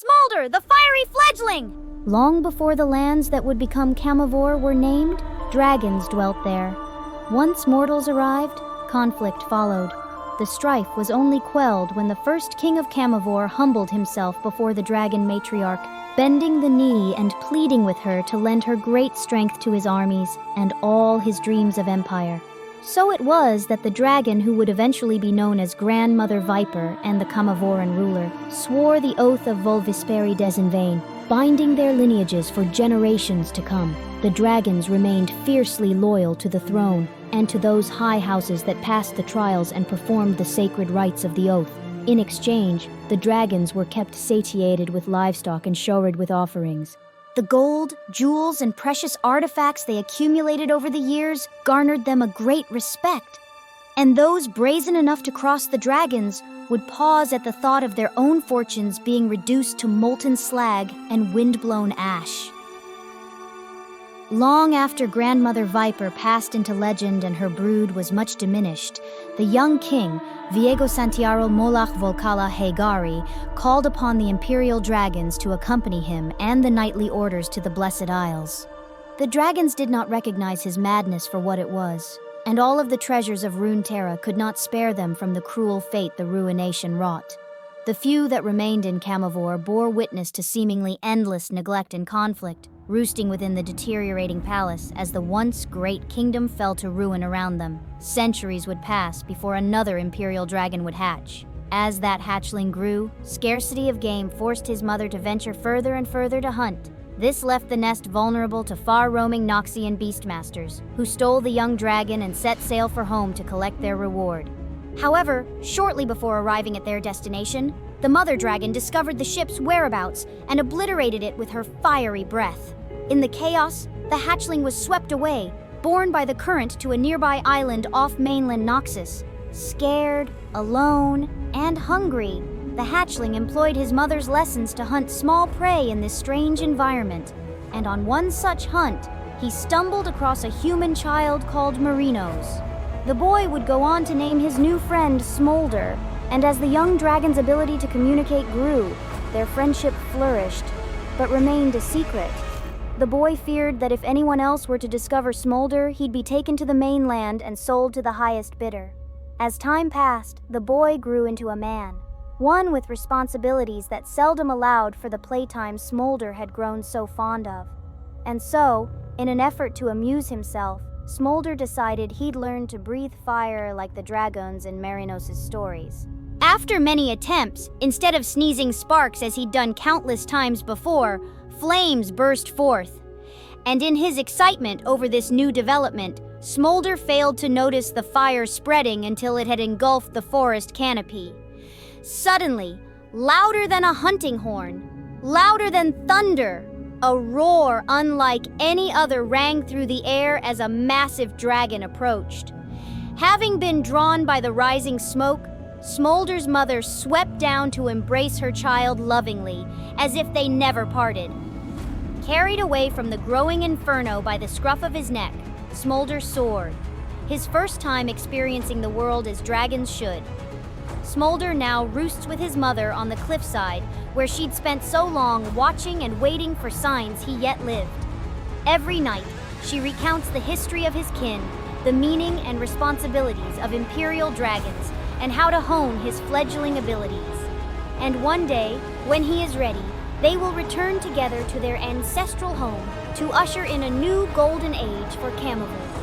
Smolder, the fiery fledgling! Long before the lands that would become Camavor were named, dragons dwelt there. Once mortals arrived, conflict followed. The strife was only quelled when the first king of Camavor humbled himself before the dragon matriarch, bending the knee and pleading with her to lend her great strength to his armies and all his dreams of empire. So it was that the dragon who would eventually be known as Grandmother Viper and the Camavoran ruler swore the oath of Visperi-Desinvein, binding their lineages for generations to come. The dragons remained fiercely loyal to the throne and to those high houses that passed the trials and performed the sacred rites of the oath. In exchange, the dragons were kept satiated with livestock and showered with offerings. The gold, jewels, and precious artifacts they accumulated over the years garnered them a great respect. And those brazen enough to cross the dragons would pause at the thought of their own fortunes being reduced to molten slag and wind-blown ash. Long after Grandmother Viper passed into legend and her brood was much diminished, the young king, Viego Santiaro Molach Volcala Hagari, called upon the Imperial Dragons to accompany him and the knightly orders to the Blessed Isles. The dragons did not recognize his madness for what it was, and all of the treasures of Runeterra could not spare them from the cruel fate the Ruination wrought. The few that remained in Camavor bore witness to seemingly endless neglect and conflict, roosting within the deteriorating palace as the once great kingdom fell to ruin around them. Centuries would pass before another Imperial Dragon would hatch. As that hatchling grew, scarcity of game forced his mother to venture further and further to hunt. This left the nest vulnerable to far-roaming Noxian beastmasters, who stole the young dragon and set sail for home to collect their reward. However, shortly before arriving at their destination, the mother dragon discovered the ship's whereabouts and obliterated it with her fiery breath. In the chaos, the hatchling was swept away, borne by the current to a nearby island off mainland Noxus. Scared, alone, and hungry, the hatchling employed his mother's lessons to hunt small prey in this strange environment. And on one such hunt, he stumbled across a human child called Marinos. The boy would go on to name his new friend Smolder, and as the young dragon's ability to communicate grew, their friendship flourished, but remained a secret. The boy feared that if anyone else were to discover Smolder, he'd be taken to the mainland and sold to the highest bidder. As time passed, the boy grew into a man, one with responsibilities that seldom allowed for the playtime Smolder had grown so fond of. And so, in an effort to amuse himself, Smolder decided he'd learn to breathe fire like the dragons in Marinos' stories. After many attempts, instead of sneezing sparks as he'd done countless times before, flames burst forth. And in his excitement over this new development, Smolder failed to notice the fire spreading until it had engulfed the forest canopy. Suddenly, louder than a hunting horn, louder than thunder, a roar unlike any other rang through the air as a massive dragon approached. Having been drawn by the rising smoke, Smolder's mother swept down to embrace her child lovingly, as if they never parted. Carried away from the growing inferno by the scruff of his neck, Smolder soared, his first time experiencing the world as dragons should. Smolder now roosts with his mother on the cliffside, where she'd spent so long watching and waiting for signs he yet lived. Every night, she recounts the history of his kin, the meaning and responsibilities of Imperial Dragons, and how to hone his fledgling abilities. And one day, when he is ready, they will return together to their ancestral home to usher in a new golden age for Camavor.